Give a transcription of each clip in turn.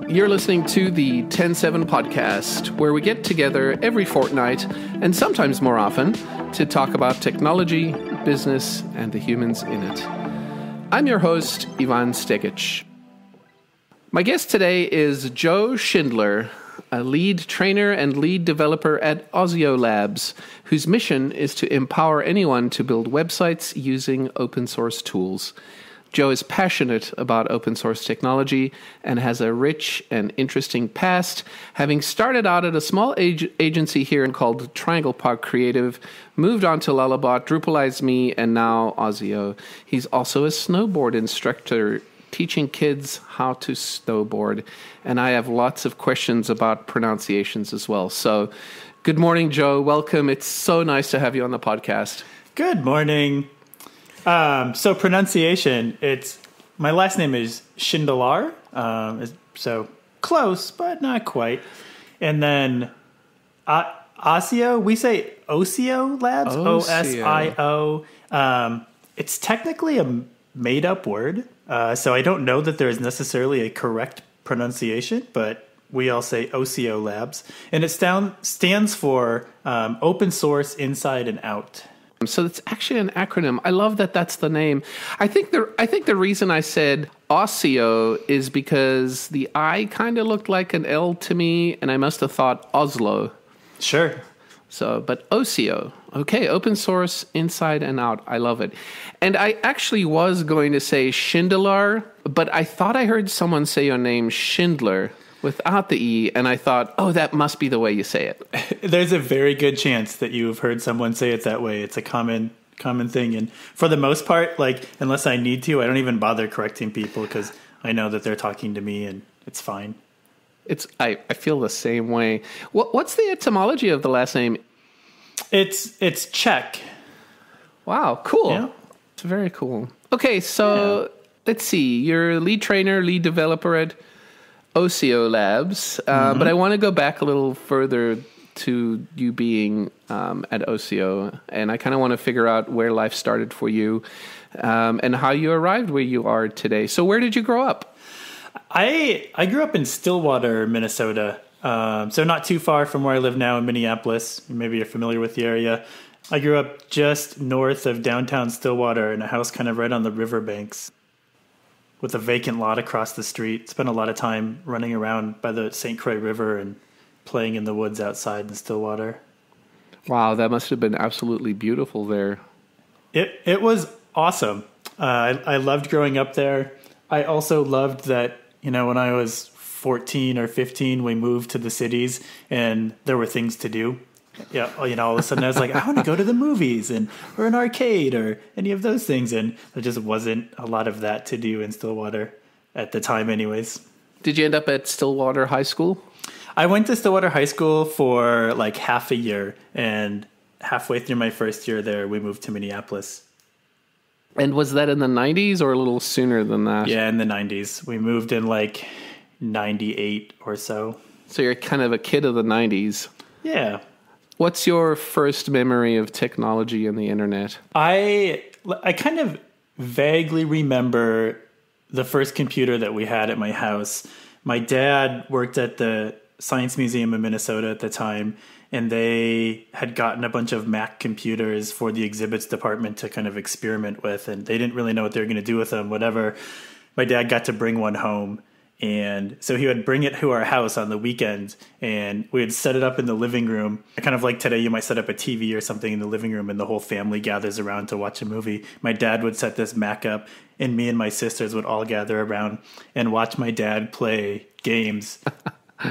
You're listening to the TEN7 Podcast, where we get together every fortnight, and sometimes more often, to talk about technology, business, and the humans in it. I'm your host, Ivan Stegic. My guest today is Joe Shindelar, a lead trainer and lead developer at Osio Labs, whose mission is to empower anyone to build websites using open source tools. Joe is passionate about open source technology and has a rich and interesting past, having started out at a small agency here called Triangle Park Creative, moved on to Lullabot, Drupalize Me, and now Osio. He's also a snowboard instructor, teaching kids how to snowboard. And I have lots of questions about pronunciations as well. So good morning, Joe. Welcome. It's so nice to have you on the podcast. Good morning. So pronunciation, my last name is Shindelar, so close, but not quite. And then Osio, we say Osio Labs, Osio. It's technically a made-up word, so I don't know that there is necessarily a correct pronunciation, but we all say Osio Labs. And it stands for Open Source Inside and Out. So it's actually an acronym. I love that that's the name. I think the reason I said Osio is because the I kind of looked like an L to me, and I must have thought Oslo. Sure. So, but Osio. Okay, open source, inside and out. I love it. And I actually was going to say Shindelar, but I thought I heard someone say your name Schindler without the E, and I thought, oh, that must be the way you say it. There's a very good chance that you've heard someone say it that way. It's a common thing. And for the most part, like, unless I need to, I don't even bother correcting people because I know that they're talking to me and it's fine. I feel the same way. What's the etymology of the last name? It's Czech. Wow, cool. Yeah. It's very cool. Okay, so Let's see. You're lead trainer, lead developer at Osio Labs, but I want to go back a little further to you being at Osio, and I kind of want to figure out where life started for you and how you arrived where you are today. So where did you grow up? I grew up in Stillwater, Minnesota, so not too far from where I live now in Minneapolis. Maybe you're familiar with the area. I grew up just north of downtown Stillwater in a house kind of right on the riverbanks, with a vacant lot across the street. Spent a lot of time running around by the St. Croix River and playing in the woods outside in Stillwater. Wow, that must have been absolutely beautiful there. It was awesome. I loved growing up there. I also loved that, when I was 14 or 15, we moved to the cities and there were things to do. Yeah, all of a sudden I was like, I want to go to the movies or an arcade or any of those things. And there just wasn't a lot of that to do in Stillwater at the time anyways. Did you end up at Stillwater High School? I went to Stillwater High School for like half a year. And halfway through my first year there, we moved to Minneapolis. And was that in the 90s or a little sooner than that? Yeah, in the 90s. We moved in like 98 or so. So you're kind of a kid of the 90s. Yeah. What's your first memory of technology and the internet? I kind of vaguely remember the first computer that we had at my house. My dad worked at the Science Museum in Minnesota at the time, and they had gotten a bunch of Mac computers for the exhibits department to kind of experiment with, and they didn't really know what they were going to do with them, whatever. My dad got to bring one home. And so he would bring it to our house on the weekends, and we would set it up in the living room. Kind of like today, you might set up a TV or something in the living room, and the whole family gathers around to watch a movie. My dad would set this Mac up, and me and my sisters would all gather around and watch my dad play games.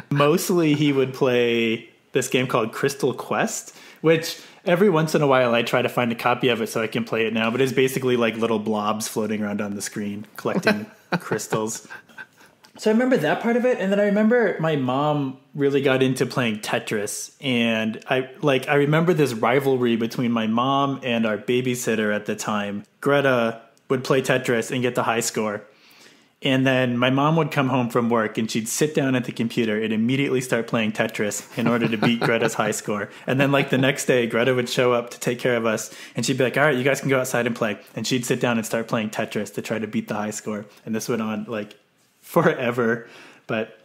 Mostly he would play this game called Crystal Quest, which every once in a while I try to find a copy of it so I can play it now. But it's basically like little blobs floating around on the screen, collecting crystals. So I remember that part of it, and then I remember my mom really got into playing Tetris, and I remember this rivalry between my mom and our babysitter at the time. Greta would play Tetris and get the high score, and then my mom would come home from work and she'd sit down at the computer and immediately start playing Tetris in order to beat Greta's high score. And then like the next day, Greta would show up to take care of us, and she'd be like, all right, you guys can go outside and play. And she'd sit down and start playing Tetris to try to beat the high score. And this went on like forever. But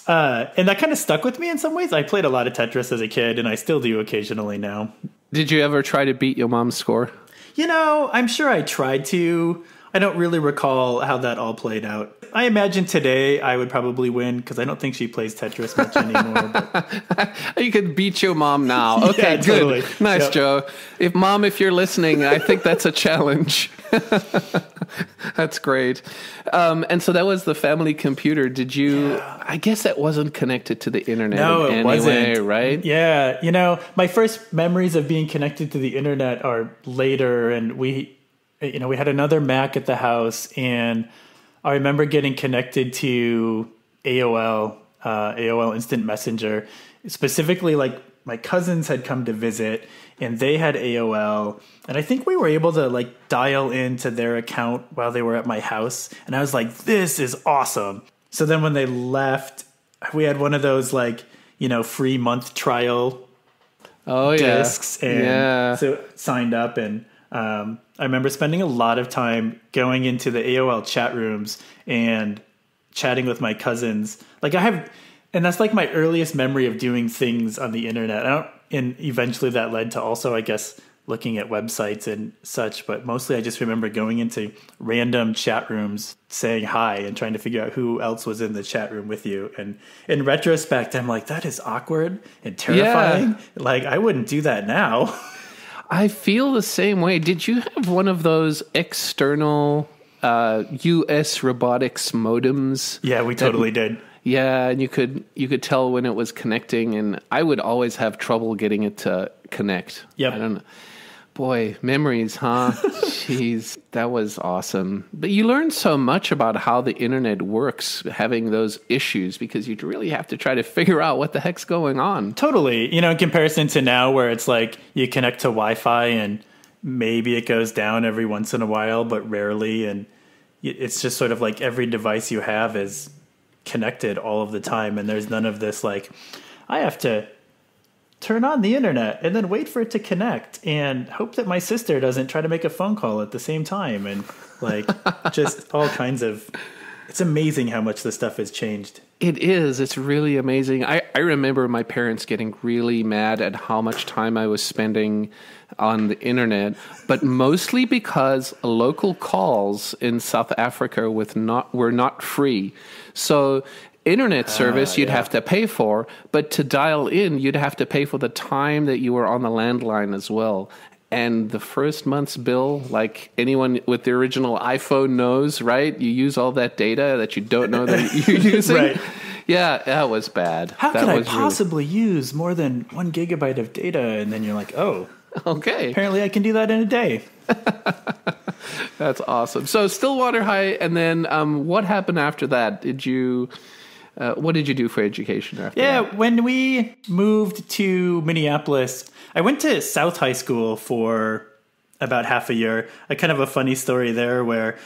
And that kind of stuck with me in some ways. I played a lot of Tetris as a kid, and I still do occasionally now. Did you ever try to beat your mom's score? I'm sure I tried to. I don't really recall how that all played out. I imagine today I would probably win because I don't think she plays Tetris much anymore. But... You could beat your mom now. Okay, yeah, good. Totally. Nice, yep. Joe. If you're listening, I think that's a challenge. That's great. And so that was the family computer. Did you... Yeah. I guess that wasn't connected to the internet it wasn't. Right? Yeah. My first memories of being connected to the internet are later, and we had another Mac at the house, and I remember getting connected to AOL Instant Messenger. Specifically, like my cousins had come to visit, and they had AOL, and I think we were able to like dial into their account while they were at my house, and I was like, "This is awesome." So then when they left, we had one of those like free month trial discs, and so signed up and. I remember spending a lot of time going into the AOL chat rooms and chatting with my cousins. And that's like my earliest memory of doing things on the internet. And eventually that led to also, I guess, looking at websites and such. But mostly I just remember going into random chat rooms, saying hi and trying to figure out who else was in the chat room with you. And in retrospect, I'm like, that is awkward and terrifying. Yeah. Like, I wouldn't do that now. I feel the same way. Did you have one of those external US robotics modems? Yeah, we totally did. Yeah, and you could tell when it was connecting, and I would always have trouble getting it to connect. Yep. I don't know. Boy, memories, huh? Jeez, that was awesome. But you learn so much about how the internet works, having those issues, because you really have to try to figure out what the heck's going on. Totally. In comparison to now where it's like you connect to Wi-Fi and maybe it goes down every once in a while, but rarely. And it's just sort of like every device you have is connected all of the time. And there's none of this like, I have to turn on the internet and then wait for it to connect and hope that my sister doesn't try to make a phone call at the same time. And like just all kinds of, it's amazing how much this stuff has changed. It is. It's really amazing. I remember my parents getting really mad at how much time I was spending on the internet, but mostly because local calls in South Africa were not free. So internet service you'd have to pay for, but to dial in, you'd have to pay for the time that you were on the landline as well. And the first month's bill, like anyone with the original iPhone knows, right? You use all that data that you don't know that you're using. Right. Yeah, that was bad. How could I possibly use more than 1 gigabyte of data? And then you're like, oh, okay. Apparently I can do that in a day. That's awesome. So Stillwater High, and then what happened after that? What did you do for education after that? When we moved to Minneapolis, I went to South High School for about half a year. Kind of a funny story there where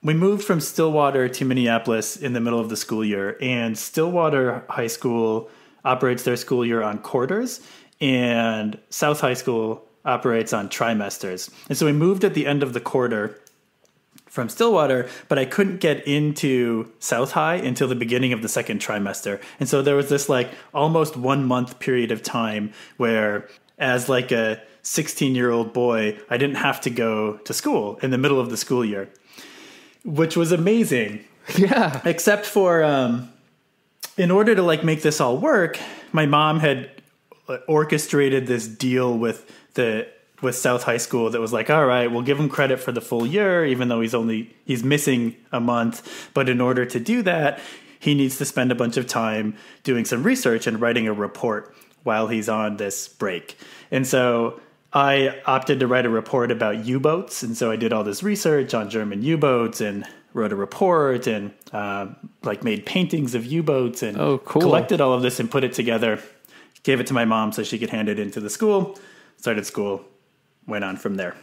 we moved from Stillwater to Minneapolis in the middle of the school year, and Stillwater High School operates their school year on quarters, and South High School operates on trimesters. And so we moved at the end of the quarter from Stillwater, but I couldn't get into South High until the beginning of the second trimester. And so there was this like almost 1 month period of time where as like a 16-year-old boy, I didn't have to go to school in the middle of the school year, which was amazing. Yeah. Except for in order to like make this all work, my mom had orchestrated this deal with South High School that was like, all right, we'll give him credit for the full year, even though he's missing a month. But in order to do that, he needs to spend a bunch of time doing some research and writing a report while he's on this break. And so I opted to write a report about U-boats. And so I did all this research on German U-boats and wrote a report and made paintings of U-boats and collected all of this and put it together, gave it to my mom so she could hand it into the school, started school, went on from there.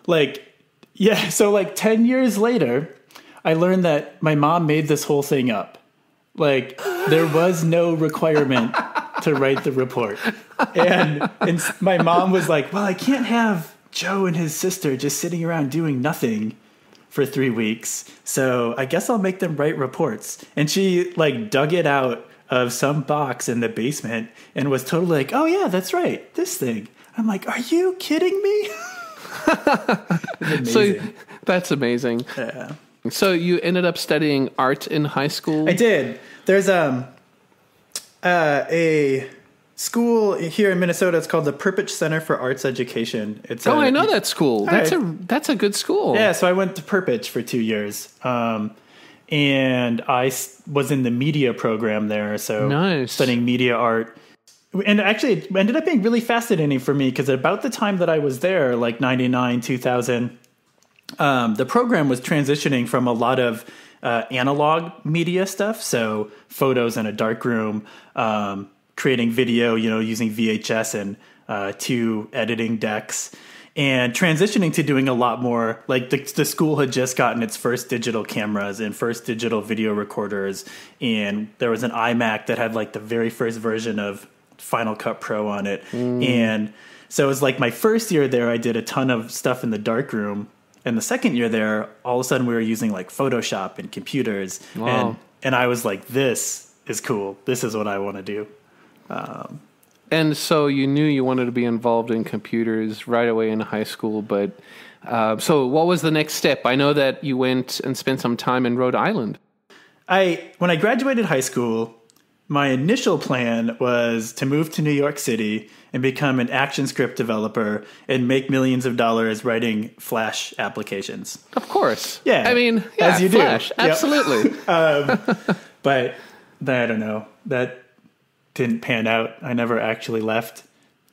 So 10 years later, I learned that my mom made this whole thing up. There was no requirement to write the report. And my mom was like, well, I can't have Joe and his sister just sitting around doing nothing. for 3 weeks. So I guess I'll make them write reports. And she like dug it out of some box in the basement and was totally like, oh yeah, that's right. This thing. I'm like, are you kidding me? So that's amazing. Yeah. So you ended up studying art in high school? I did. There's a school here in Minnesota. It's called the Perpich Center for Arts Education. I know that school. That's a good school. Yeah, so I went to Perpich for 2 years. And I was in the media program there. So nice. Studying media art. And actually, it ended up being really fascinating for me because about the time that I was there, like 99, 2000, the program was transitioning from a lot of analog media stuff. So photos in a darkroom, creating video, using VHS and 2 editing decks, and transitioning to doing a lot more. Like the school had just gotten its first digital cameras and first digital video recorders. And there was an iMac that had like the very first version of Final Cut Pro on it. And so it was like my first year there, I did a ton of stuff in the darkroom. And the second year there, all of a sudden we were using like Photoshop and computers. Wow. And I was like, this is cool. This is what I want to do. And so you knew you wanted to be involved in computers right away in high school. But so what was the next step? I know that you went and spent some time in Rhode Island. When I graduated high school, my initial plan was to move to New York City and become an action script developer and make millions of dollars writing Flash applications. Of course. Yeah. I mean, as you Flash, do. Yep. Absolutely. But I don't know. That didn't pan out. I never actually left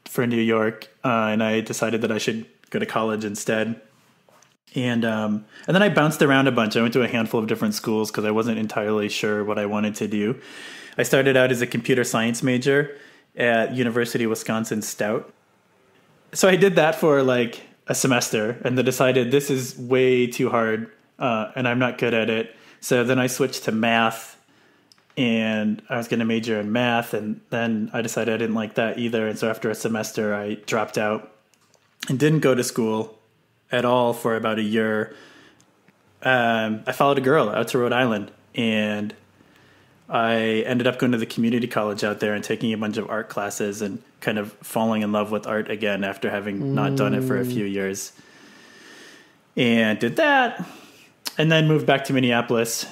for New York, and I decided that I should go to college instead. And then I bounced around a bunch. I went to a handful of different schools because I wasn't entirely sure what I wanted to do. I started out as a computer science major at University of Wisconsin Stout. So I did that for like a semester and then decided this is way too hard and I'm not good at it. So then I switched to math and I was going to major in math, and then I decided I didn't like that either. And so after a semester, I dropped out and didn't go to school at all for about a year. I followed a girl out to Rhode Island, and I ended up going to the community college out there and taking a bunch of art classes and kind of falling in love with art again after having not done it for a few years. And did that, and then moved back to Minneapolis,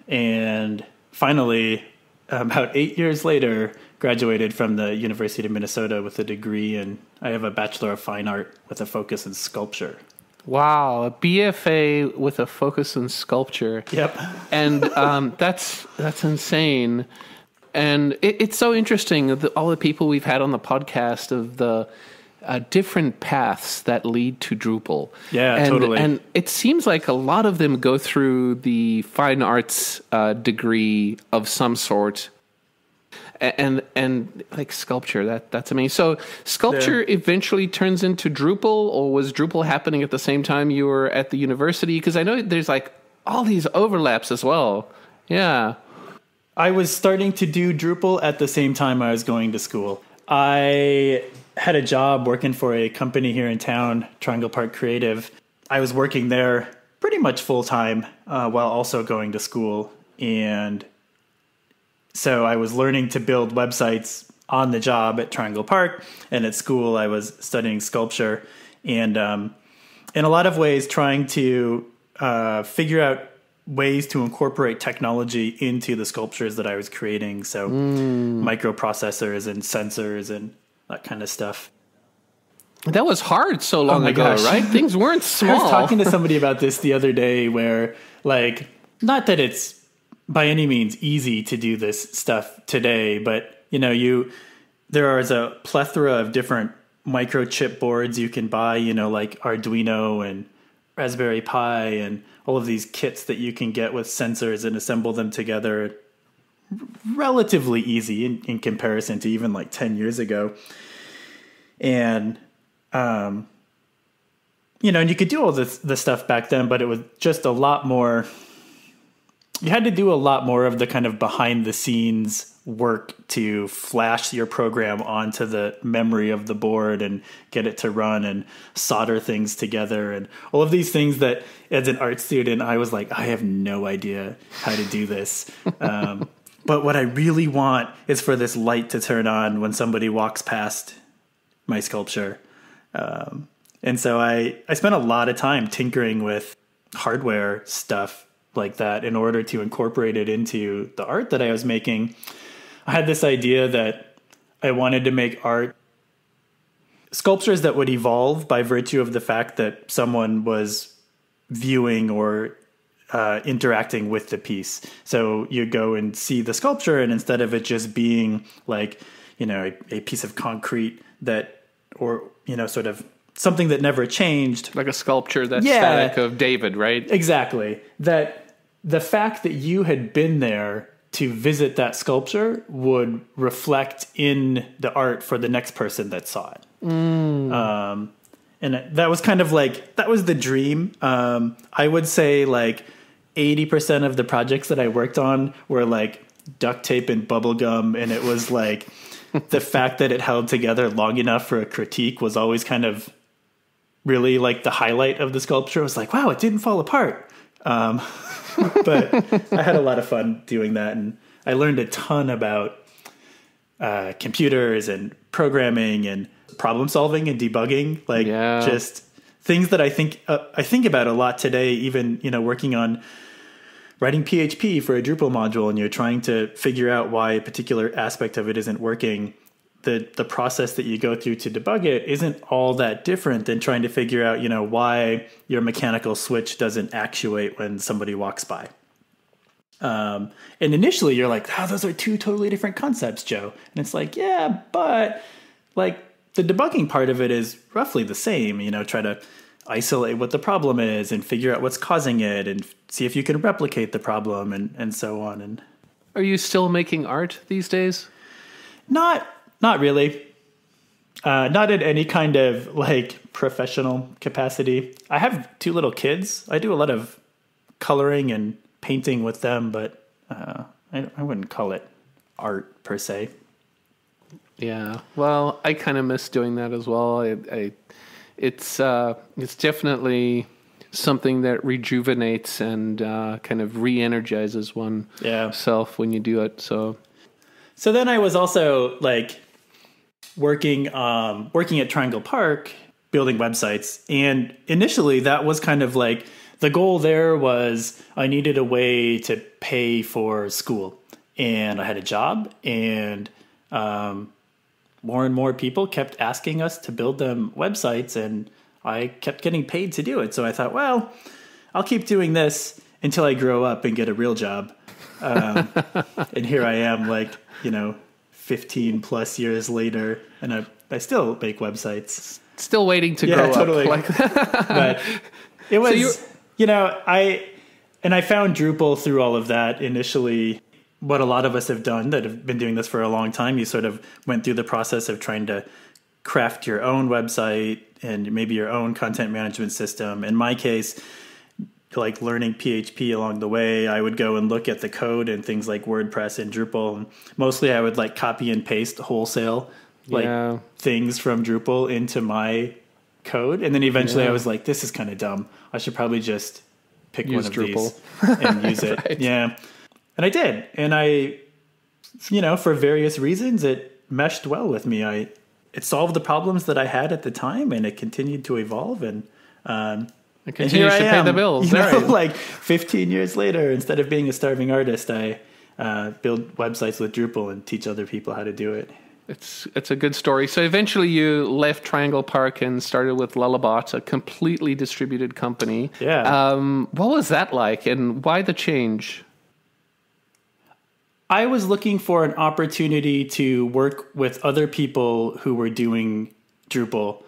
and finally, about 8 years later, graduated from the University of Minnesota with a degree, and I have a Bachelor of Fine Art with a focus in sculpture. Wow, a BFA with a focus in sculpture. Yep. And that's insane. And it's so interesting, all the people we've had on the podcast of the different paths that lead to Drupal. Yeah, totally. And it seems like a lot of them go through the fine arts degree of some sort. And like sculpture, that's amazing. So sculpture eventually turns into Drupal, or was Drupal happening at the same time you were at the university? Because I know there's like all these overlaps as well. Yeah. I was starting to do Drupal at the same time I was going to school. I had a job working for a company here in town, Triangle Park Creative. I was working there pretty much full time while also going to school. And so I was learning to build websites on the job at Triangle Park, and at school I was studying sculpture, and in a lot of ways trying to figure out ways to incorporate technology into the sculptures that I was creating. So microprocessors and sensors and that kind of stuff. That was hard so long ago, gosh. right? Things weren't small. I was talking to somebody about this the other day where, like, not that it's by any means easy to do this stuff today, but there is a plethora of different microchip boards you can buy, like Arduino and Raspberry Pi and all of these kits that you can get with sensors and assemble them together. Relatively easy in comparison to even like 10 years ago. And, and you could do all the stuff back then, but it was just a lot more you had to do a lot more of the kind of behind the scenes work to flash your program onto the memory of the board and get it to run and solder things together and all of these things that as an art student, I was like, I have no idea how to do this. But what I really want is for this light to turn on when somebody walks past my sculpture. And so I spent a lot of time tinkering with hardware stuff like that in order to incorporate it into the art that I was making. I had this idea that I wanted to make art, sculptures that would evolve by virtue of the fact that someone was viewing or interacting with the piece. So you go and see the sculpture, and instead of it just being like, a piece of concrete that, or, sort of something that never changed. Like a sculpture that's static of David, right? Exactly. That the fact that you had been there to visit that sculpture would reflect in the art for the next person that saw it. And that was kind of like, that was the dream. I would say like 80% of the projects that I worked on were like duct tape and bubble gum. And it was like the fact that it held together long enough for a critique was always kind of really like the highlight of the sculpture. It was like, wow, it didn't fall apart. But I had a lot of fun doing that, and I learned a ton about computers and programming and problem solving and debugging, just things that I think about a lot today. Even working on writing PHP for a Drupal module, and you're trying to figure out why a particular aspect of it isn't working. The process that you go through to debug it isn't all that different than trying to figure out, why your mechanical switch doesn't actuate when somebody walks by. And initially you're like, those are two totally different concepts, Joe. And it's like, yeah, but like the debugging part of it is roughly the same, try to isolate what the problem is and figure out what's causing it and see if you can replicate the problem and so on. And are you still making art these days? Not really. Not in any kind of like professional capacity. I have 2 little kids. I do a lot of coloring and painting with them, but I wouldn't call it art per se. Yeah. Well, I kind of miss doing that as well. It's definitely something that rejuvenates and kind of re-energizes oneself when you do it. So then I was also like working at Triangle Park, building websites. And initially that was kind of like, the goal there was I needed a way to pay for school. And I had a job, and more and more people kept asking us to build them websites, and I kept getting paid to do it. So I thought, well, I'll keep doing this until I grow up and get a real job. And here I am, 15 plus years later, and I still make websites. Still waiting to grow totally. up. But it was, I found Drupal through all of that. Initially, what a lot of us have done that have been doing this for a long time, you sort of went through the process of trying to craft your own website and maybe your own content management system. In my case, like learning PHP along the way, I would go and look at the code and things like WordPress and Drupal. And mostly I would like copy and paste wholesale things from Drupal into my code. And then eventually I was like, this is kind of dumb. I should probably just pick one of Drupal these and use it. Right. Yeah. And I did. And I, for various reasons, it meshed well with me. It solved the problems that I had at the time, and it continued to evolve. And it continues to pay the bills. Like 15 years later, instead of being a starving artist, I build websites with Drupal and teach other people how to do it. It's a good story. So eventually you left Triangle Park and started with Lullabot, a completely distributed company. Yeah. What was that like, and why the change? I was looking for an opportunity to work with other people who were doing Drupal.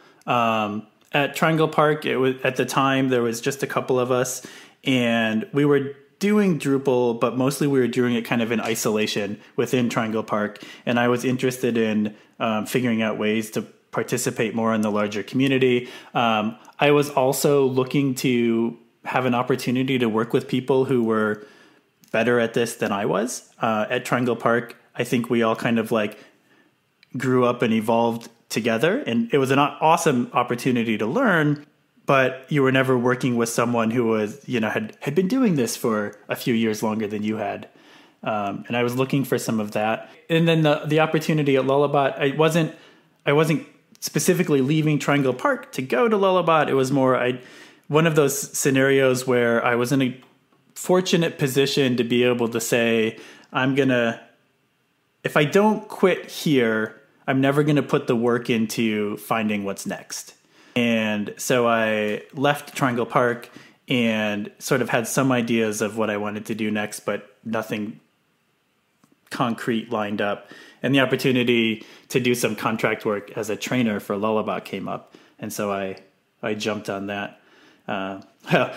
At Triangle Park, at the time, there was just a couple of us, and we were doing Drupal, but mostly we were doing it kind of in isolation within Triangle Park. And I was interested in figuring out ways to participate more in the larger community. I was also looking to have an opportunity to work with people who were better at this than I was. At Triangle Park, I think we all kind of like grew up and evolved together, and it was an awesome opportunity to learn, but you were never working with someone who was, had been doing this for a few years longer than you had. And I was looking for some of that. And then the opportunity at Lullabot, I wasn't specifically leaving Triangle Park to go to Lullabot. It was more one of those scenarios where I was in a fortunate position to be able to say, if I don't quit here, I'm never going to put the work into finding what's next. And so I left Triangle Park and sort of had some ideas of what I wanted to do next, but nothing concrete lined up. And the opportunity to do some contract work as a trainer for Lullabot came up. And so I jumped on that. I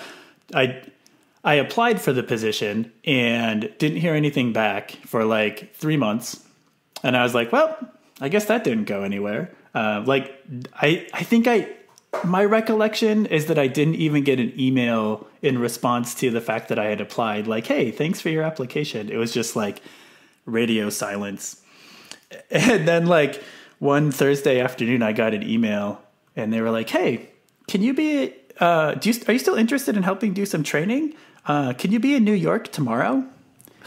applied for the position and didn't hear anything back for like 3 months. And I was like, well, I guess that didn't go anywhere. My recollection is that I didn't even get an email in response to the fact that I had applied, like, hey, thanks for your application. It was just like radio silence. And then like one Thursday afternoon, I got an email and they were like, hey, can you be, are you still interested in helping do some training? Can you be in New York tomorrow?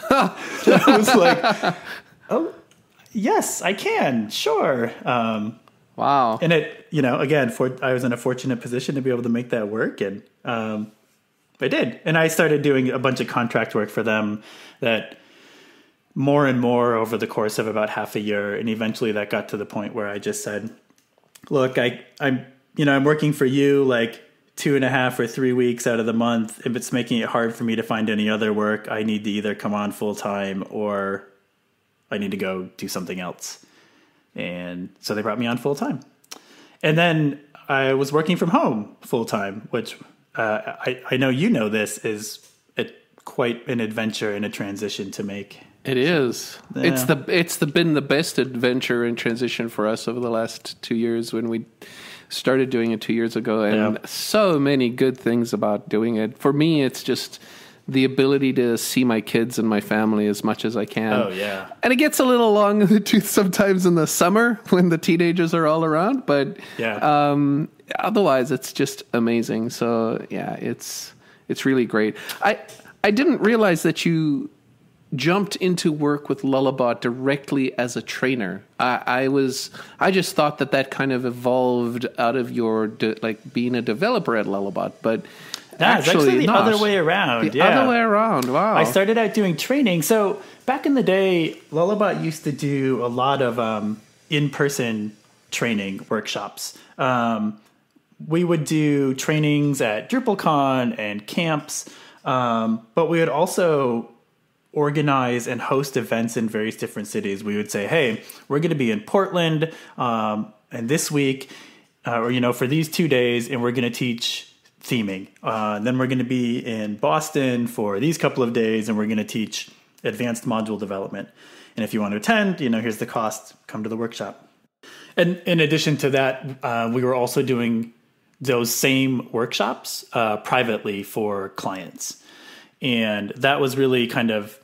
I was like, oh, yes, I can. Sure. Wow. And it, again, I was in a fortunate position to be able to make that work. And I did. And I started doing a bunch of contract work for them that more and more over the course of about half a year. And eventually that got to the point where I just said, look, I'm working for you like 2.5 or 3 weeks out of the month. If it's making it hard for me to find any other work, I need to either come on full time or I need to go do something else. And so they brought me on full time. And then I was working from home full time, which I know this is quite an adventure and a transition to make. It is. Yeah. It's been the best adventure and transition for us over the last 2 years when we started doing it 2 years ago. And so many good things about doing it. For me, it's just the ability to see my kids and my family as much as I can. Oh, yeah. And it gets a little long in the tooth sometimes in the summer when the teenagers are all around. But otherwise, it's just amazing. So, yeah, it's really great. I didn't realize that you jumped into work with Lullabot directly as a trainer. I just thought that kind of evolved out of your being a developer at Lullabot, but it's actually the other way around. The other way around. Wow. I started out doing training. So back in the day, Lullabot used to do a lot of in-person training workshops. We would do trainings at DrupalCon and camps, but we would also organize and host events in various different cities. We would say, hey, we're going to be in Portland and this week, for these 2 days, and we're going to teach theming. Then we're going to be in Boston for these couple of days, and we're going to teach advanced module development. And if you want to attend, here's the cost. Come to the workshop. And in addition to that, we were also doing those same workshops privately for clients. And that was really kind of,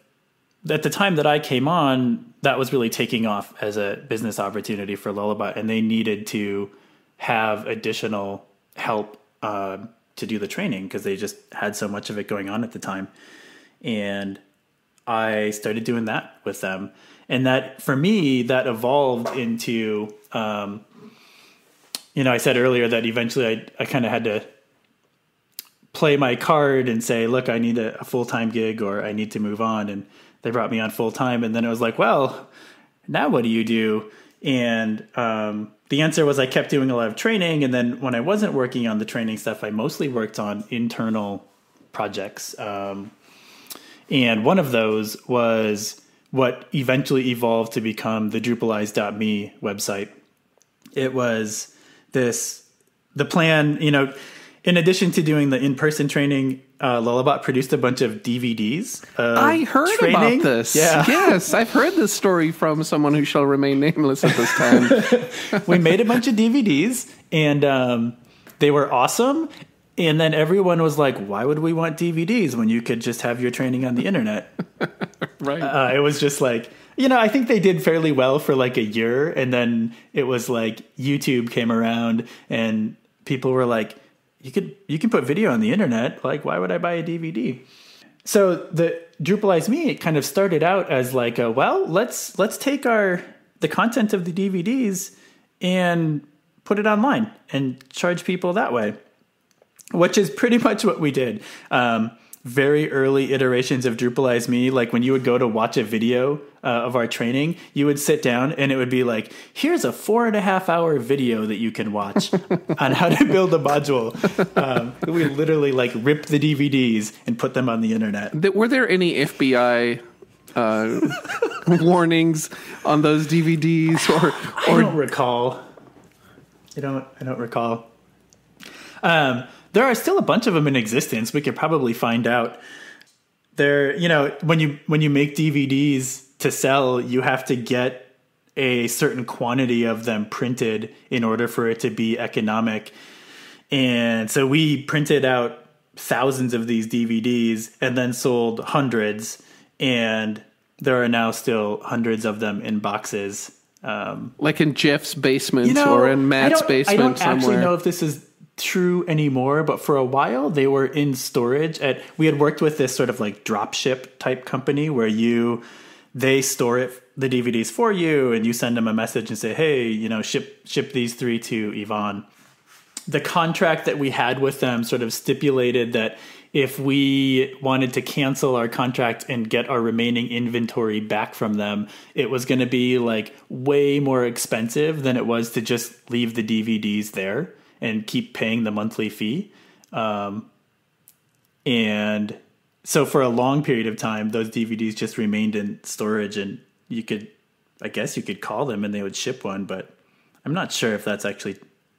at the time that I came on, that was really taking off as a business opportunity for Lullabot. And they needed to have additional help to do the training because they just had so much of it going on at the time. And I started doing that with them. And that, for me, that evolved into, I said earlier that eventually I kind of had to play my card and say, look, I need a full-time gig or I need to move on. And they brought me on full-time. And then it was like, well, now what do you do? And the answer was I kept doing a lot of training. And then when I wasn't working on the training stuff, I mostly worked on internal projects. And one of those was what eventually evolved to become the Drupalize.me website. It was the plan, in addition to doing the in-person training, Lullabot produced a bunch of DVDs. I heard about this. Yeah. Yes, I've heard this story from someone who shall remain nameless at this time. We made a bunch of DVDs, and they were awesome. And then everyone was like, why would we want DVDs when you could just have your training on the internet? Right. It was just like, I think they did fairly well for like a year. And then it was like YouTube came around and people were like, you can put video on the internet. Like, why would I buy a DVD? So the Drupalize Me, it kind of started out as like, let's take the content of the DVDs and put it online and charge people that way, which is pretty much what we did. Very early iterations of Drupalize Me, like when you would go to watch a video of our training, you would sit down and it would be like, here's a 4.5-hour video that you can watch on how to build a module. We literally like ripped the DVDs and put them on the internet. Were there any FBI warnings on those DVDs? I don't recall. I don't recall. There are still a bunch of them in existence. We could probably find out. There, when you make DVDs to sell, you have to get a certain quantity of them printed in order for it to be economic. And so we printed out thousands of these DVDs and then sold hundreds. And there are now still hundreds of them in boxes. Like in Jeff's basement or in Matt's basement somewhere. I don't actually know if this is true anymore, but for a while they were in storage we had worked with this sort of like drop ship type company where they store the DVDs for you and you send them a message and say, hey, ship these 3 to Yvonne. The contract that we had with them sort of stipulated that if we wanted to cancel our contract and get our remaining inventory back from them, it was going to be like way more expensive than it was to just leave the DVDs there and keep paying the monthly fee. And so for a long period of time, those DVDs just remained in storage and I guess you could call them and they would ship one, but I'm not sure if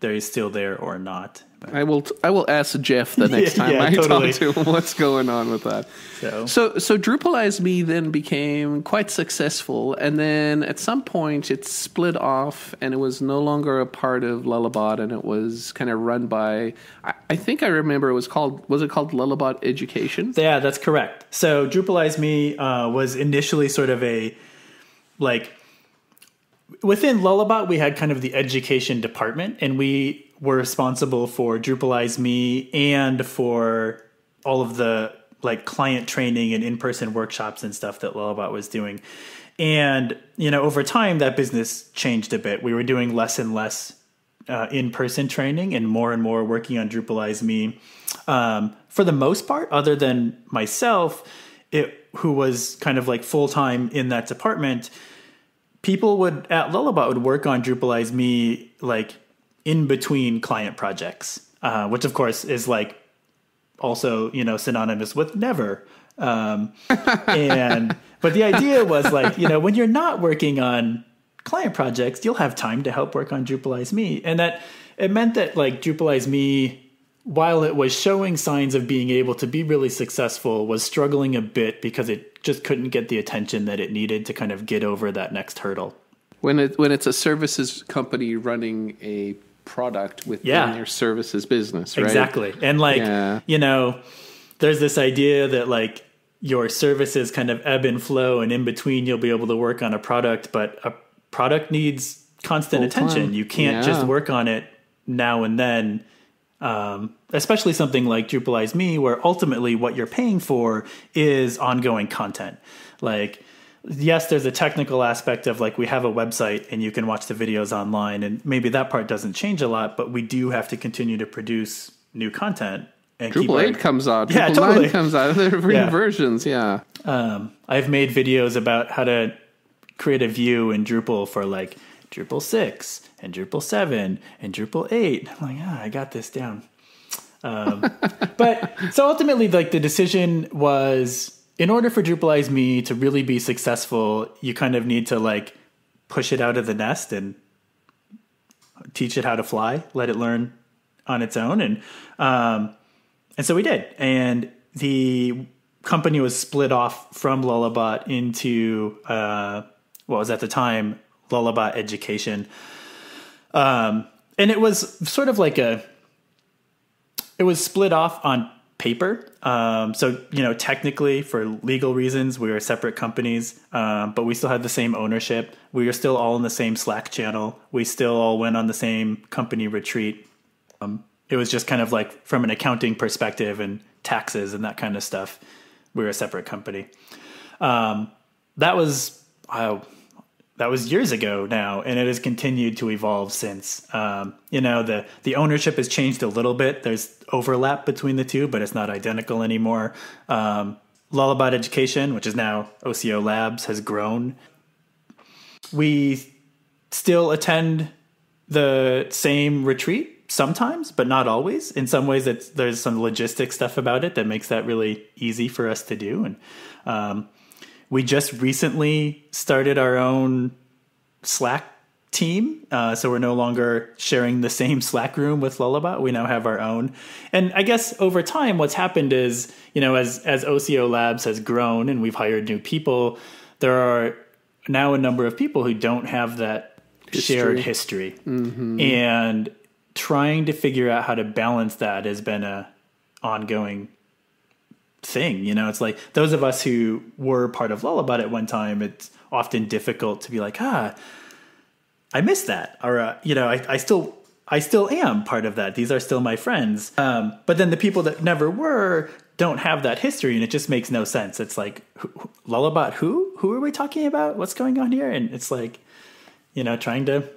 they're still there or not. I will ask Jeff the next time I totally talk to him what's going on with that. So Drupalize Me then became quite successful, and then at some point it split off, and it was no longer a part of Lullabot, and it was kind of run by. I think I remember was it called Lullabot Education? Yeah, that's correct. So Drupalize Me was initially sort of within Lullabot, we had kind of the education department, and we were responsible for Drupalize Me and for all of the like client training and in-person workshops and stuff that Lullabot was doing. And, over time that business changed a bit. We were doing less and less in-person training and more working on Drupalize Me. For the most part, other than myself, who was kind of like full-time in that department, people at Lullabot would work on Drupalize Me like in between client projects, which of course is like also, synonymous with never. But the idea was like, when you're not working on client projects, you'll have time to help work on Drupalize Me. And that it meant that like Drupalize Me, while it was showing signs of being able to be really successful, was struggling a bit because it just couldn't get the attention that it needed to kind of get over that next hurdle. When it's a services company running a product within your services business, right? Exactly. And there's this idea that like your services kind of ebb and flow, and in between you'll be able to work on a product, but a product needs constant attention. You can't just work on it now and then. Especially something like Drupalize Me, where ultimately what you're paying for is ongoing content. Like, yes, there's a technical aspect of like we have a website and you can watch the videos online, and maybe that part doesn't change a lot, but we do have to continue to produce new content. And Drupal 8 comes out. Yeah, Drupal totally. 9 comes out. There are versions, yeah. I've made videos about how to create a view in Drupal for like Drupal 6 and Drupal 7 and Drupal 8. I'm like, I got this down. But so ultimately, like the decision was, in order for Drupalize Me to really be successful, you kind of need to like push it out of the nest and teach it how to fly, let it learn on its own. And so we did. And the company was split off from Lullabot into what was at the time Lullabot Education. And it was sort of like it was split off on paper. So, technically for legal reasons, we were separate companies, but we still had the same ownership. We were still all in the same Slack channel. We still all went on the same company retreat. It was just kind of like from an accounting perspective and taxes and that kind of stuff, we were a separate company. That was years ago now, and it has continued to evolve since. The ownership has changed a little bit. There's overlap between the two, but it's not identical anymore. Lullabot Education, which is now Osio Labs, has grown. We still attend the same retreat sometimes, but not always. In some ways, there's some logistic stuff about it that makes that really easy for us to do. And we just recently started our own Slack team. So we're no longer sharing the same Slack room with Lullabot. We now have our own. And I guess over time, what's happened is, as Osio Labs has grown and we've hired new people, there are now a number of people who don't have that shared history. Mm-hmm. And trying to figure out how to balance that has been a ongoing thing. It's like those of us who were part of Lullabot at one time, it's often difficult to be like, I miss that. Or, I still am part of that. These are still my friends. But then the people that never were don't have that history, and it just makes no sense. It's like, Lullabot who? Who are we talking about? What's going on here? And it's like, trying to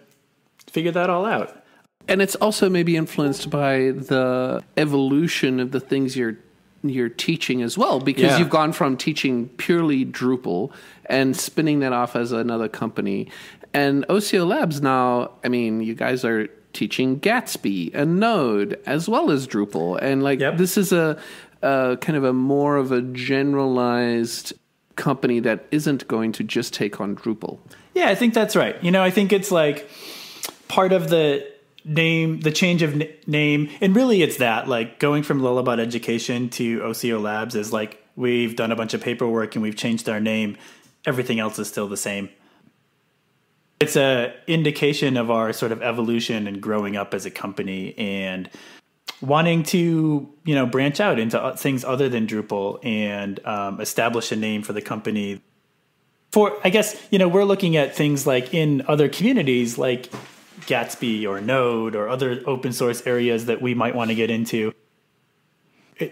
figure that all out. And it's also maybe influenced by the evolution of the things you're teaching as well, because you've gone from teaching purely Drupal and spinning that off as another company. And Osio Labs now, you guys are teaching Gatsby and Node as well as Drupal. And this is a kind of a more of a generalized company that isn't going to just take on Drupal. Yeah, I think that's right. I think it's like part of the name, the change of name, and really it's that, like, going from Lullabot Education to Osio Labs is like we've done a bunch of paperwork and we've changed our name. Everything else is still the same. It's a indication of our sort of evolution and growing up as a company and wanting to, branch out into things other than Drupal and establish a name for the company. I guess, we're looking at things like in other communities like Gatsby or Node or other open source areas that we might want to get into.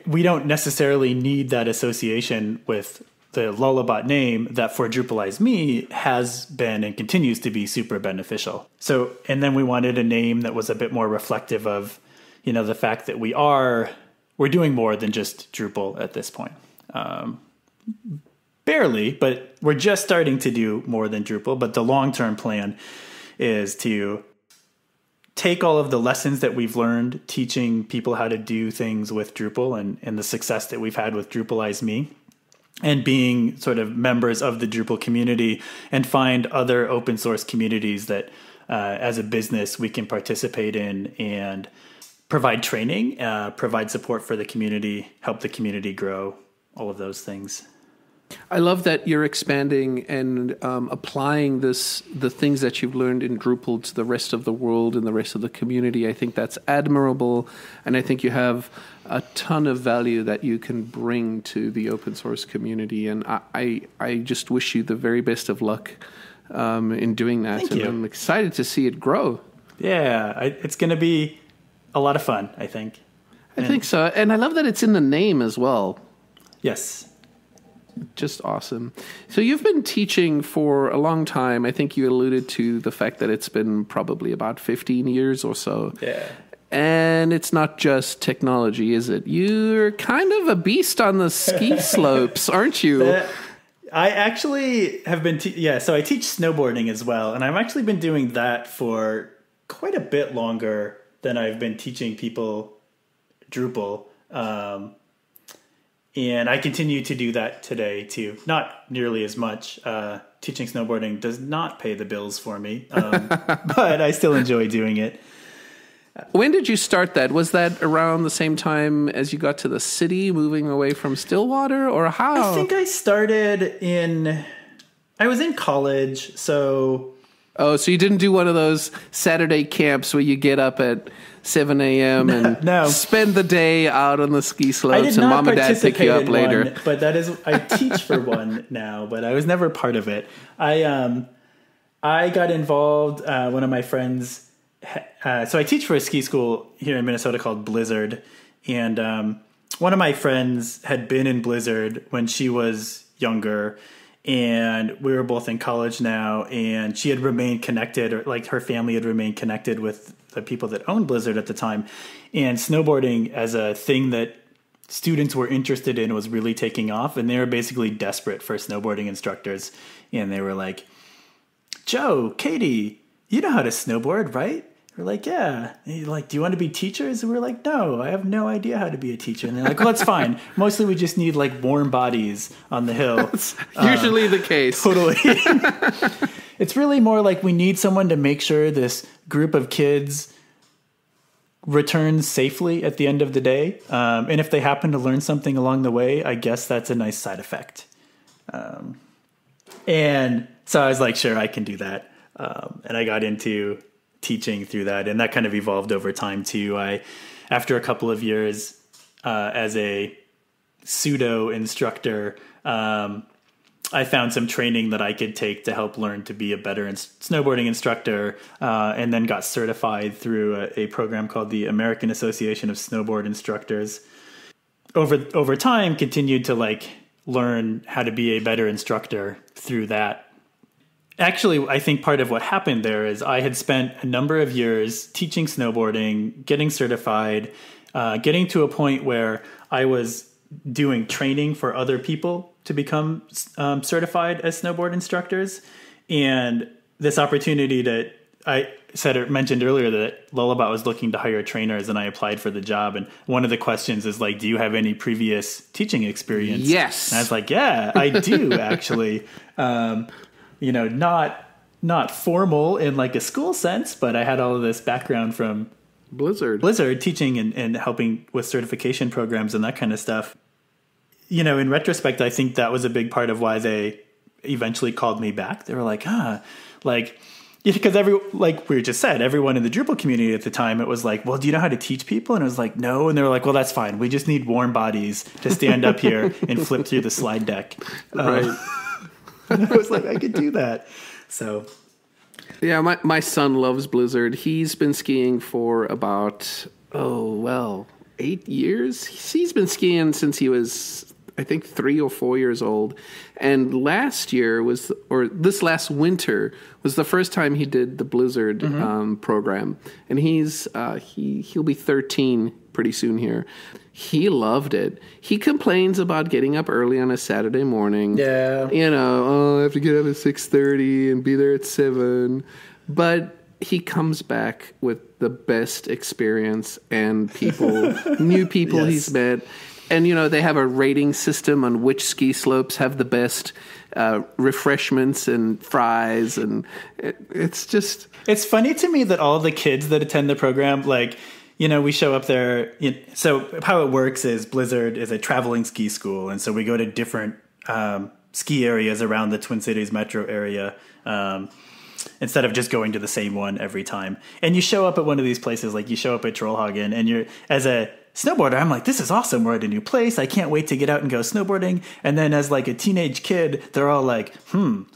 We don't necessarily need that association with the Lullabot name that for Drupalize Me has been and continues to be super beneficial. So, and then we wanted a name that was a bit more reflective of, the fact that we're doing more than just Drupal at this point. Barely, but we're just starting to do more than Drupal. But the long-term plan is to take all of the lessons that we've learned teaching people how to do things with Drupal and the success that we've had with Drupalize Me and being sort of members of the Drupal community and find other open source communities that as a business we can participate in and provide training, provide support for the community, help the community grow, all of those things. I love that you're expanding and applying the things that you've learned in Drupal to the rest of the world and the rest of the community. I think that's admirable, and I think you have a ton of value that you can bring to the open source community. And I just wish you the very best of luck in doing that. Thank you. I'm excited to see it grow. Yeah, it's going to be a lot of fun, I think. I think so. And I love that it's in the name as well. Yes. Just awesome. So you've been teaching for a long time. I think you alluded to the fact that it's been probably about 15 years or so. Yeah. And it's not just technology, is it? You're kind of a beast on the ski slopes, aren't you? I actually have been, so I teach snowboarding as well. And I've actually been doing that for quite a bit longer than I've been teaching people Drupal. And I continue to do that today too. Not nearly as much. Teaching snowboarding does not pay the bills for me, but I still enjoy doing it. When did you start that? Was that around the same time as you got to the city, moving away from Stillwater, or how? I think I started I was in college, so Oh, so you didn't do one of those Saturday camps where you get up at 7 a.m. and No. spend the day out on the ski I slopes did and not mom and dad pick you up participate in later? one, but I teach for one now, but I was never part of it. I got involved, one of my friends, so I teach for a ski school here in Minnesota called Blizzard, and one of my friends had been in Blizzard when she was younger, and we were both in college now, and she had remained connected, or like her family had remained connected with the people that owned Blizzard at the time. And snowboarding as a thing that students were interested in was really taking off, and they were basically desperate for snowboarding instructors. And they were like, Joe, Katie, you know how to snowboard, right? We're like, yeah. And you're like, do you want to be teachers? And we're like, no, I have no idea how to be a teacher. And they're like, well, that's fine. Mostly we just need like warm bodies on the hill. That's usually the case. Totally. It's really more like we need someone to make sure this group of kids returns safely at the end of the day. And if they happen to learn something along the way, I guess that's a nice side effect. And so I was like, sure, I can do that. And I got into teaching through that, and that kind of evolved over time too. After a couple of years as a pseudo instructor, I found some training that I could take to help learn to be a better snowboarding instructor, and then got certified through a program called the American Association of Snowboard Instructors. Over time, continued to like learn how to be a better instructor through that. Actually, I think part of what happened there is I had spent a number of years teaching snowboarding, getting certified, getting to a point where I was doing training for other people to become certified as snowboard instructors. And this opportunity that I mentioned earlier that Lullabot was looking to hire trainers, and I applied for the job. And one of the questions is like, do you have any previous teaching experience? Yes. And I was like, yeah, I do actually. Not formal in like a school sense, but I had all of this background from Blizzard teaching and helping with certification programs and that kind of stuff. In retrospect, I think that was a big part of why they eventually called me back. They were like, because like we just said, everyone in the Drupal community at the time, it was like, well, do you know how to teach people? And it was like, no. And they were like, well, that's fine. We just need warm bodies to stand up here and flip through the slide deck. Right. And I was like, I could do that. So, yeah, my son loves Blizzard. He's been skiing for about 8 years. He's been skiing since he was, I think, 3 or 4 years old. And this last winter was the first time he did the Blizzard program. And he'll be 13 pretty soon here. He loved it. He complains about getting up early on a Saturday morning. Yeah. I have to get up at 6:30 and be there at 7. But he comes back with the best experience and new people Yes. he's met. And, they have a rating system on which ski slopes have the best refreshments and fries. And it's just... It's funny to me that all the kids that attend the program, like... we show up there. So how it works is Blizzard is a traveling ski school. And so we go to different ski areas around the Twin Cities metro area instead of just going to the same one every time. And you show up at one of these places, like you show up at Trollhagen, and you're, as a snowboarder, I'm like, this is awesome. We're at a new place. I can't wait to get out and go snowboarding. And then as like a teenage kid, they're all like,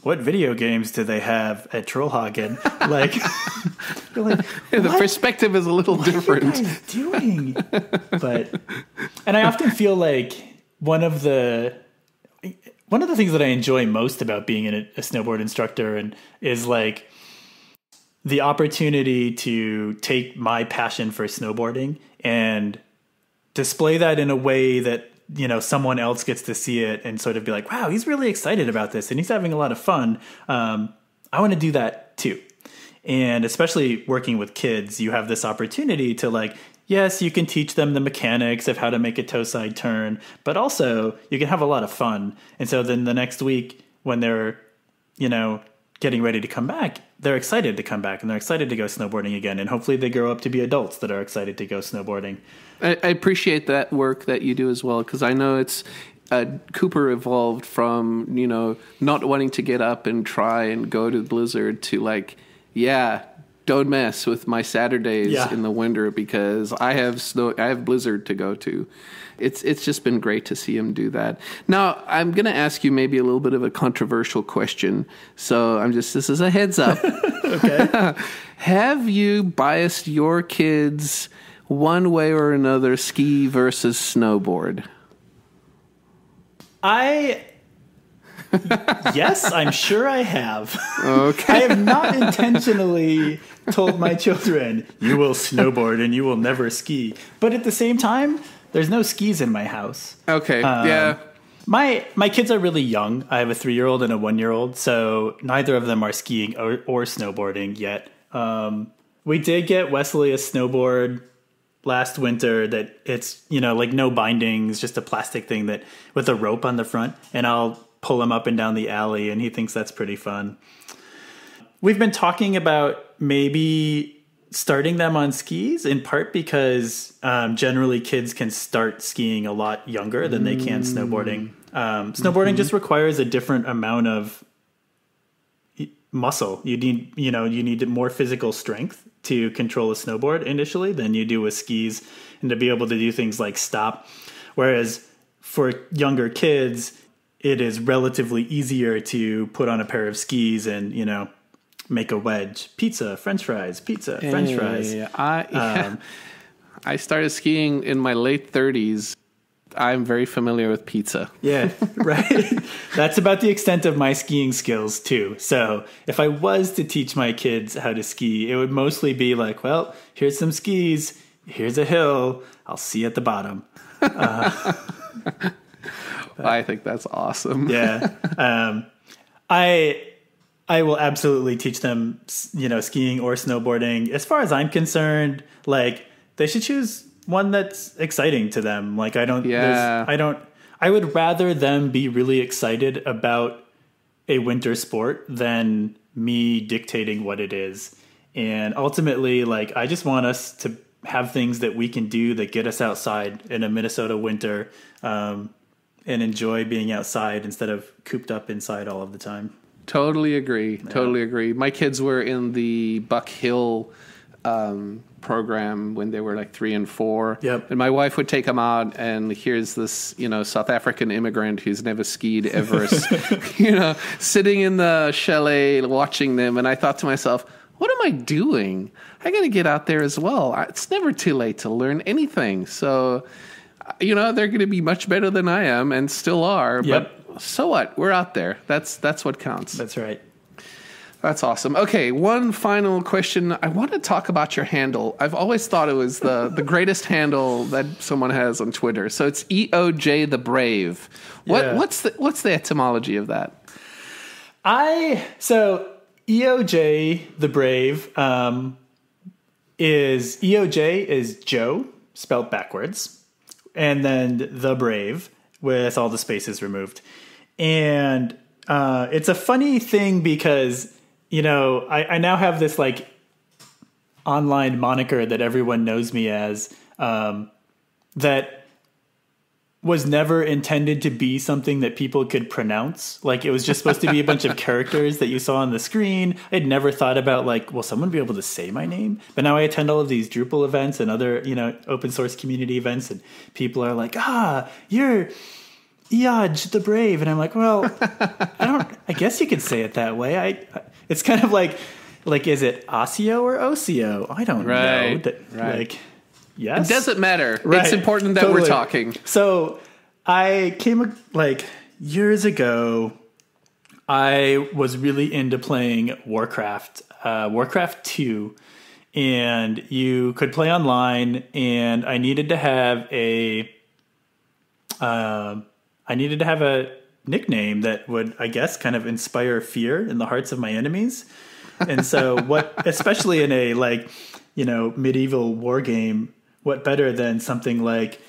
what video games do they have at Trollhagen? Like, you're like, the perspective is a little different. What are you guys doing? And I often feel like one of the things that I enjoy most about being a snowboard instructor is like the opportunity to take my passion for snowboarding and display that in a way that, someone else gets to see it and sort of be like, wow, he's really excited about this and he's having a lot of fun. I want to do that too. And especially working with kids, you have this opportunity to like, yes, you can teach them the mechanics of how to make a toe side turn, but also you can have a lot of fun. And so then the next week when they're, getting ready to come back, they're excited to come back and they're excited to go snowboarding again. And hopefully they grow up to be adults that are excited to go snowboarding. I appreciate that work that you do as well, because I know it's Cooper evolved from, not wanting to get up and try and go to Blizzard to like yeah, don't mess with my Saturdays in the winter because I have blizzard to go to. It's just been great to see him do that. Now, I'm going to ask you maybe a little bit of a controversial question. So this is a heads up. Okay. Have you biased your kids one way or another, ski versus snowboard? Yes, I'm sure I have. Okay. I have not intentionally told my children, you will snowboard and you will never ski. But at the same time, there's no skis in my house. Okay, yeah. My kids are really young. I have a 3-year-old and a 1-year-old, so neither of them are skiing or snowboarding yet. We did get Wesley a snowboard last winter that it's, like no bindings, just a plastic thing that with a rope on the front, and I'll pull him up and down the alley, and he thinks that's pretty fun. We've been talking about maybe starting them on skis, in part because generally kids can start skiing a lot younger than they can snowboarding. Snowboarding just requires a different amount of muscle. You need more physical strength to control a snowboard initially than you do with skis, and to be able to do things like stop. Whereas for younger kids, it is relatively easier to put on a pair of skis and, make a wedge. Pizza, French fries, French fries. I started skiing in my late 30s. I'm very familiar with pizza. Yeah, right. That's about the extent of my skiing skills, too. So if I was to teach my kids how to ski, it would mostly be like, well, here's some skis. Here's a hill. I'll see you at the bottom. I think that's awesome. Yeah. I will absolutely teach them, skiing or snowboarding. As far as I'm concerned, they should choose one that's exciting to them. I would rather them be really excited about a winter sport than me dictating what it is. And ultimately, I just want us to have things that we can do that get us outside in a Minnesota winter, and enjoy being outside instead of cooped up inside all of the time. Totally agree. Yeah. Totally agree. My kids were in the Buck Hill program when they were 3 and 4. Yep. And my wife would take them out, and here's this, South African immigrant who's never skied ever, sitting in the chalet watching them. And I thought to myself, what am I doing? I got to get out there as well. It's never too late to learn anything. So, they're going to be much better than I am and still are. Yep. But so what? We're out there. That's what counts. That's right. That's awesome. Okay, one final question. I want to talk about your handle. I've always thought it was the greatest handle that someone has on Twitter. So it's EOJ the Brave. What's the etymology of that? So EOJ the Brave EOJ is Joe spelled backwards, and then the Brave with all the spaces removed. And it's a funny thing because I now have this online moniker that everyone knows me as, that was never intended to be something that people could pronounce. It was just supposed to be a bunch of characters that you saw on the screen. I'd never thought about will someone be able to say my name? But now I attend all of these Drupal events and other, open source community events, and people are like, you're Eoj the Brave. And I'm like, well, I guess you could say it that way. It's kind of is it Osio or Osio? I don't know. Right. Yes. It doesn't matter. Right. It's important that we're talking. So I came years ago, I was really into playing Warcraft 2, and you could play online, and I needed to have a nickname that would, I guess, kind of inspire fear in the hearts of my enemies. And so especially in a medieval war game, what better than something like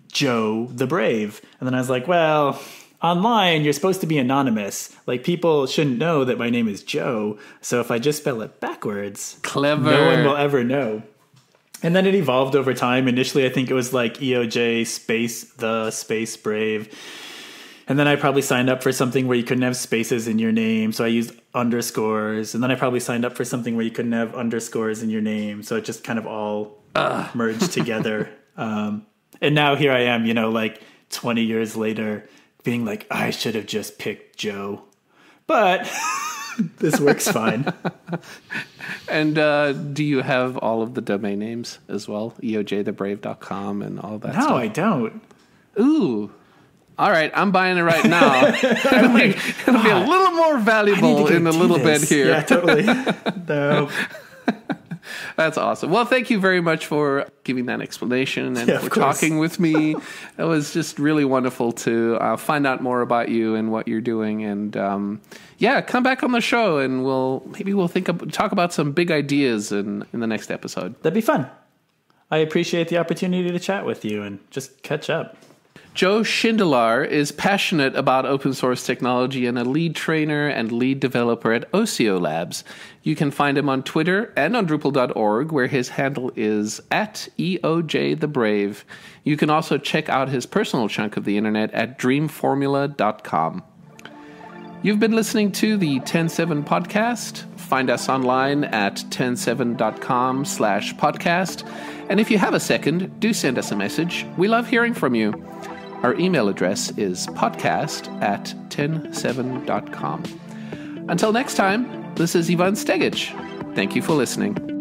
Joe the Brave? And then I was like, well, online, you're supposed to be anonymous. People shouldn't know that my name is Joe. So if I just spell it backwards, clever, no one will ever know. And then it evolved over time. Initially, I think it was EOJ space the space Brave. And then I probably signed up for something where you couldn't have spaces in your name, so I used underscores. And then I probably signed up for something where you couldn't have underscores in your name, so it just kind of all merged together. And now here I am, 20 years later, being like, I should have just picked Joe. But this works fine. And do you have all of the domain names as well? eojthebrave.com and all that stuff? No, I don't. Ooh. All right, I'm buying it right now. It'll be a little more valuable in a little bit here. Yeah, totally. No. That's awesome. Well, thank you very much for giving that explanation and for talking with me. It was just really wonderful to find out more about you and what you're doing. And come back on the show and we'll talk about some big ideas in the next episode. That'd be fun. I appreciate the opportunity to chat with you and just catch up. Joe Shindelar is passionate about open source technology and a lead trainer and lead developer at Osio Labs. You can find him on Twitter and on Drupal.org, where his handle is @EOJTheBrave. You can also check out his personal chunk of the internet at dreamformula.com. You've been listening to the TEN7 Podcast. Find us online at ten7.com/podcast. And if you have a second, do send us a message. We love hearing from you. Our email address is podcast@ten7.com. Until next time, this is Ivan Stegic. Thank you for listening.